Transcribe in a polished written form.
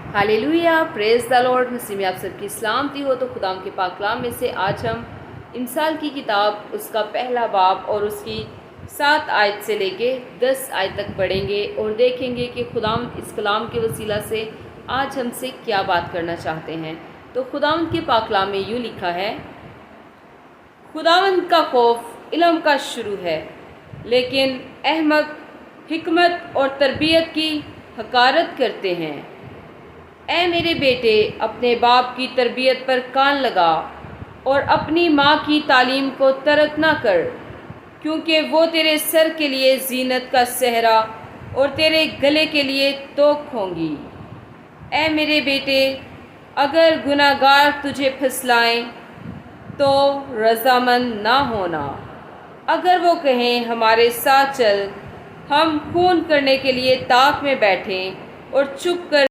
Hallelujah, praise the lord. मसीह में आप सबकी सलामती हो। तो खुदाम के पाक कलाम में से आज हम इमसाल की किताब उसका पहला बाब और उसकी 7 आयत से लेके 10 आयत तक पढ़ेंगे और देखेंगे कि खुदाम इस कलाम के वसीला से आज हमसे क्या बात करना चाहते हैं। तो खुदाम के पाक कलाम में यूँ लिखा है, खुदावंद का खौफ इल्म का शुरू है, लेकिन अहमक हिकमत और तरबियत की हकारत करते हैं। ऐ मेरे बेटे, अपने बाप की तरबियत पर कान लगा और अपनी माँ की तालीम को तर्क ना कर, क्योंकि वो तेरे सर के लिए जीनत का सेहरा और तेरे गले के लिए तोक होंगी। ऐ मेरे बेटे, अगर गुनाहगार तुझे फसलाएं तो रजामंद ना होना। अगर वो कहें हमारे साथ चल, हम खून करने के लिए ताक में बैठें और चुप कर